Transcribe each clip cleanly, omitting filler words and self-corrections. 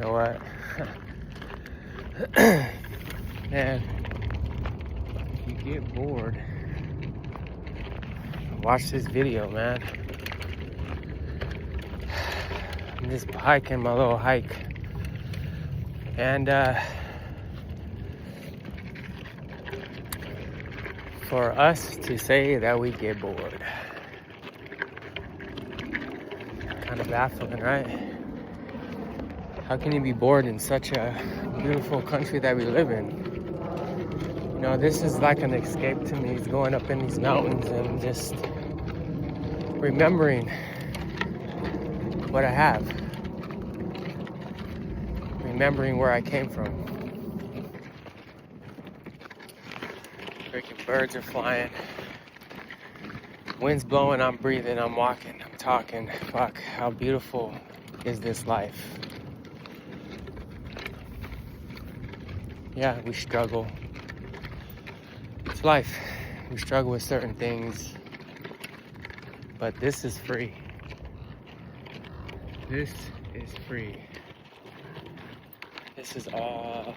know what? Man, if you get bored, watch this video, man. I'm just hiking my little hike. And for us to say that we get bored, kind of baffling, right? How can you be bored in such a beautiful country that we live in? You know, this is like an escape to me. It's going up in these mountains and just remembering what I have. Remembering where I came from. Freaking birds are flying. Wind's blowing, I'm breathing, I'm walking, I'm talking. Fuck, how beautiful is this life? Yeah, we struggle. It's life. We struggle with certain things. But this is free. This is free. This is all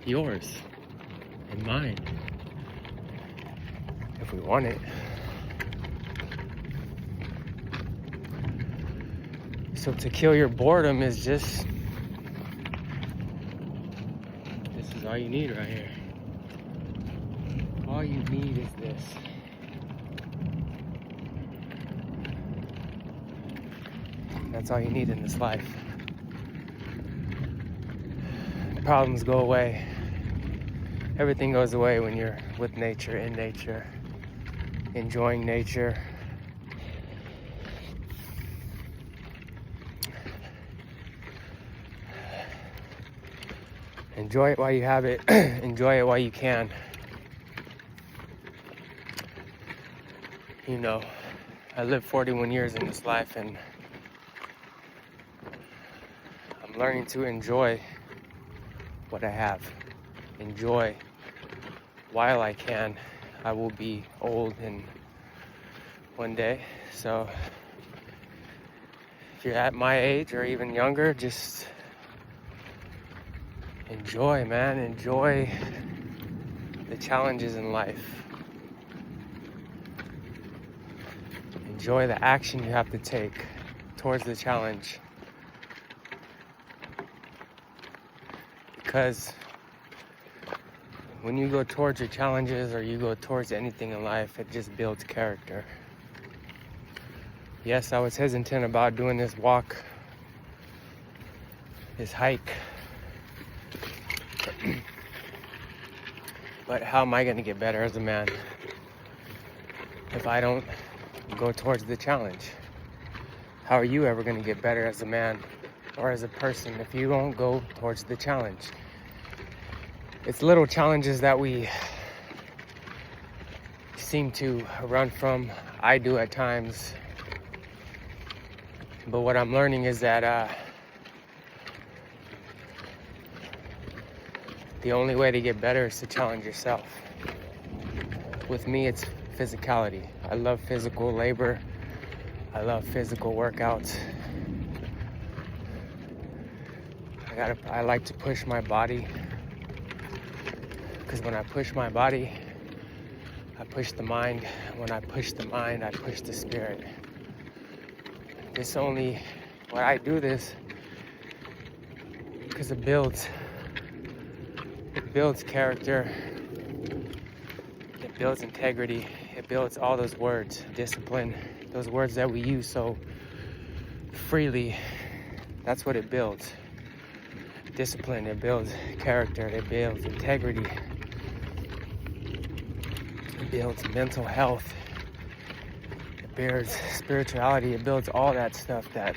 yours and mine. If we want it. So to kill your boredom is just, this is all you need right here. All you need is this. That's all you need in this life. Problems go away. Everything goes away when you're with nature, in nature, enjoying nature. Enjoy it while you have it. Enjoy it while you can. You know, I lived 41 years in this life and I'm learning to enjoy what I have. Enjoy while I can. I will be old in one day. So if you're at my age or even younger, just enjoy, man. Enjoy the challenges in life. Enjoy the action you have to take towards the challenge. Because when you go towards your challenges or you go towards anything in life, it just builds character. Yes, I was hesitant about doing this walk, this hike. But how am I going to get better as a man if I don't go towards the challenge? How are you ever going to get better as a man or as a person if you don't go towards the challenge? It's little challenges that we seem to run from. I do at times. But what I'm learning is that the only way to get better is to challenge yourself. With me, it's physicality. I love physical labor. I love physical workouts. I like to push my body. Because when I push my body, I push the mind. When I push the mind, I push the spirit. When I do this, because it builds character, it builds integrity, it builds all those words, discipline, those words that we use so freely. That's what it builds. Discipline, it builds character, it builds integrity, it builds mental health, it builds spirituality, it builds all that stuff that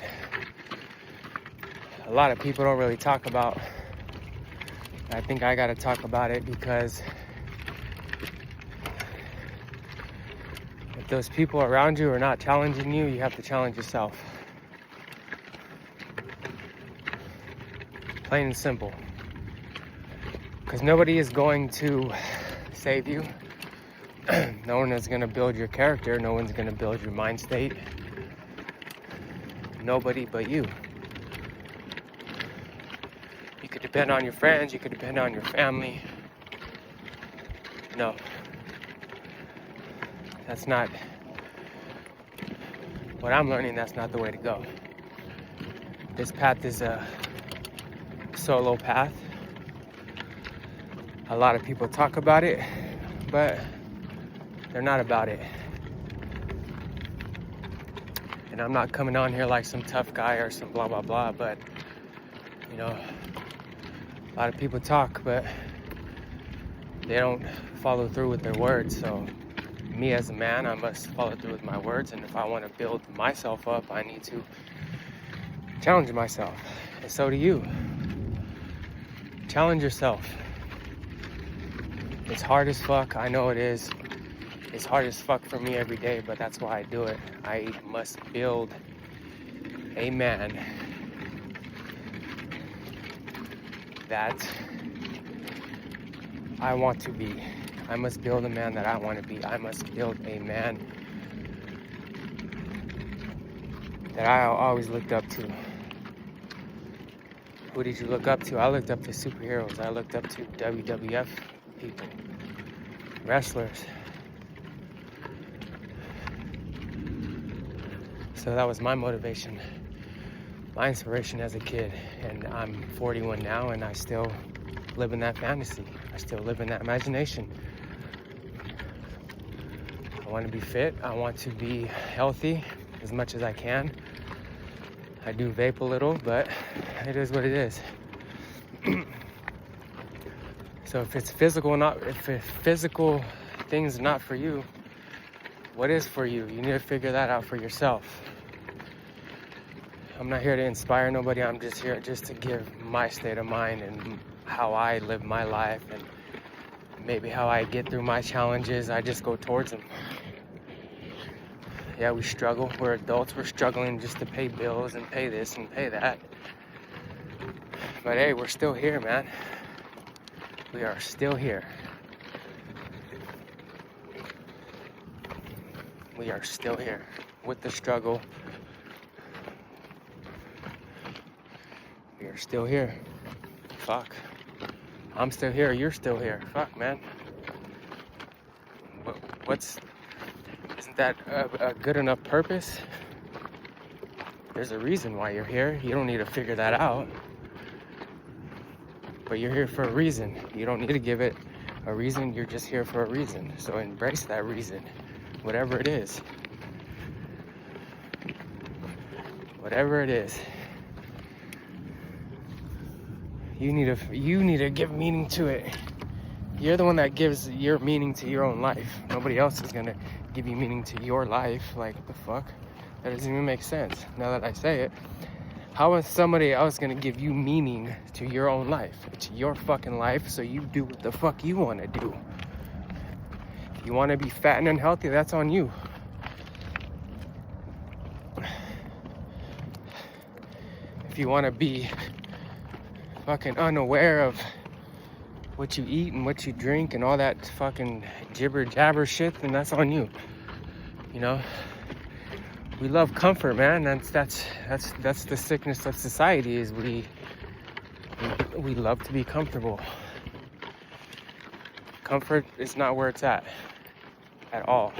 a lot of people don't really talk about. I think I gotta talk about it because if those people around you are not challenging you, you have to challenge yourself. Plain and simple. Because nobody is going to save you. No one is going to build your character. No one's going to build your mind state. Nobody but you. could depend on your friends, you could depend on your family. No, that's not what I'm learning. That's not the way to go. This path is a solo path. A lot of people talk about it, but they're not about it. And I'm not coming on here like some tough guy or some blah, blah, blah, but, you know, a lot of people talk, but they don't follow through with their words. So me as a man, I must follow through with my words. And if I want to build myself up, I need to challenge myself. And so do you. Challenge yourself. It's hard as fuck. I know it is. It's hard as fuck for me every day, but that's why I do it. I must build a man that I want to be. I must build a man that I want to be. I must build a man that I always looked up to. Who did you look up to? I looked up to superheroes. I looked up to WWF people, wrestlers. So that was my motivation, my inspiration as a kid. And I'm 41 now, and I still live in that fantasy. I still live in that imagination. I want to be fit. I want to be healthy as much as I can. I do vape a little, but it is what it is. So if physical things not for you, what is for you? You need to figure that out for yourself. I'm not here to inspire nobody. I'm just here just to give my state of mind and how I live my life and maybe how I get through my challenges. I just go towards them. Yeah, we struggle. We're adults. We're struggling just to pay bills and pay this and pay that. But hey, we're still here, man. We are still here. We are still here with the struggle. We are still here. Fuck. I'm still here. You're still here. Fuck, man. Isn't that a good enough purpose? There's a reason why you're here. You don't need to figure that out. But you're here for a reason. You don't need to give it a reason. You're just here for a reason. So embrace that reason. Whatever it is. Whatever it is. You need to give meaning to it. You're the one that gives your meaning to your own life. Nobody else is gonna give you meaning to your life. Like, what the fuck? That doesn't even make sense. Now that I say it, how is somebody else gonna give you meaning to your own life? It's your fucking life, so you do what the fuck you wanna do. If you wanna be fat and unhealthy, that's on you. If you wanna be fucking unaware of what you eat and what you drink and all that fucking jibber jabber shit, then that's on you. You know, we love comfort, man. That's the sickness of society. Is we love to be comfortable. Comfort is not where it's at all.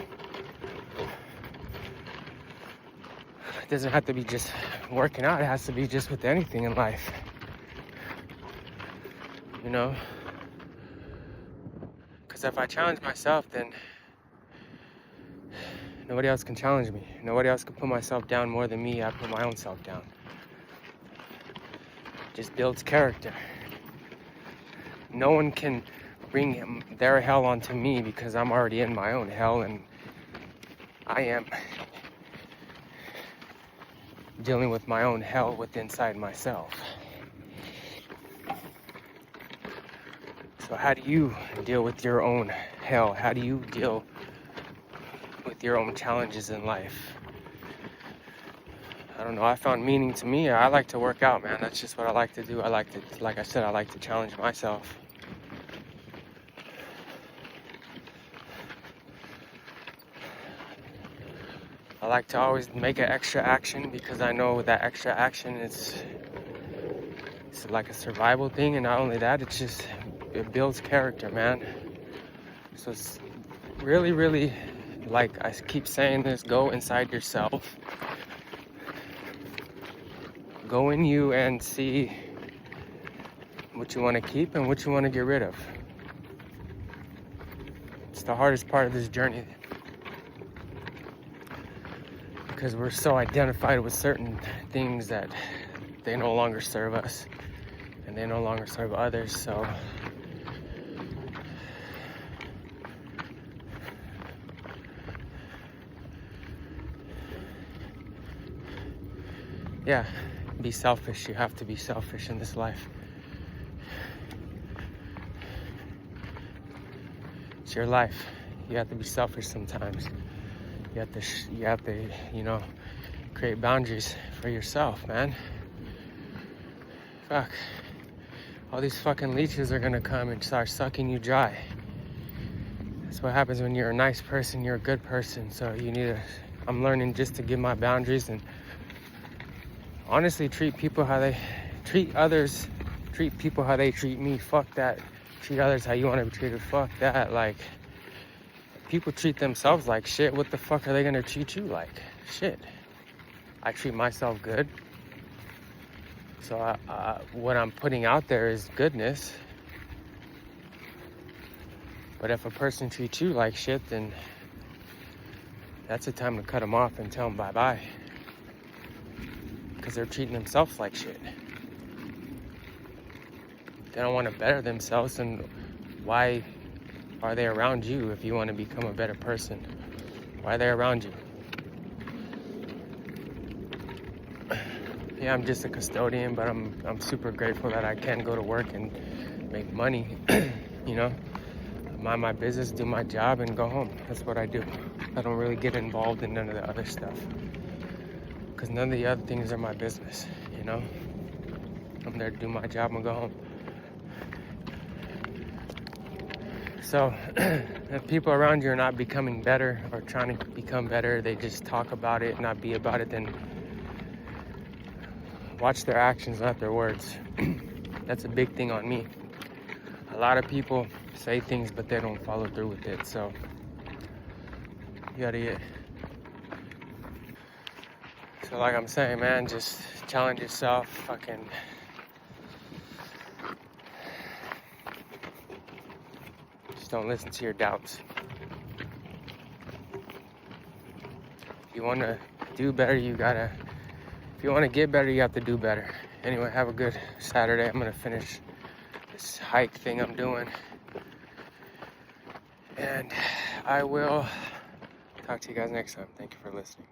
It doesn't have to be just working out. It has to be just with anything in life. You know, because if I challenge myself, then nobody else can challenge me. Nobody else can put myself down more than me. I put my own self down. It just builds character. No one can bring their hell onto me because I'm already in my own hell, and I am dealing with my own hell within inside myself. So how do you deal with your own hell? How do you deal with your own challenges in life? I don't know. I found meaning to me. I like to work out, man. That's just what I like to do. Like I said, I like to challenge myself. I like to always make an extra action because I know that extra action is it's like a survival thing, and not only that, it builds character, man. So it's really, really, like I keep saying this, go inside yourself. Go in you and see what you want to keep and what you want to get rid of. It's the hardest part of this journey, because we're so identified with certain things that they no longer serve us and they no longer serve others. So yeah, be selfish. You have to be selfish in this life. It's your life. You have to be selfish sometimes. You have to, you know, create boundaries for yourself, man. Fuck. All these fucking leeches are gonna come and start sucking you dry. That's what happens when you're a nice person, you're a good person. So I'm learning just to give my boundaries and honestly treat people how they treat others, treat people how they treat me. Fuck that. Treat others how you want to be treated. Fuck that. Like, people treat themselves like shit. What the fuck are they gonna treat you like? Shit. I treat myself good. So what I'm putting out there is goodness. But if a person treats you like shit, then that's the time to cut them off and tell them bye-bye. Because they're treating themselves like shit. They don't want to better themselves, and why are they around you if you want to become a better person? Why are they around you? Yeah, I'm just a custodian, but I'm super grateful that I can go to work and make money. You know, mind my business, do my job, and go home. That's what I do. I don't really get involved in none of the other stuff, because none of the other things are my business. You know, I'm there to do my job and go home. So if people around you are not becoming better or trying to become better, they just talk about it, not be about it, then watch their actions, not their words. That's a big thing on me. A lot of people say things, but they don't follow through with it. So you gotta get. So like I'm saying, man, just challenge yourself. Fucking don't listen to your doubts. If you want to do better, if you want to get better, you have to do better. Anyway, have a good Saturday. I'm going to finish this hike thing I'm doing. And I will talk to you guys next time. Thank you for listening.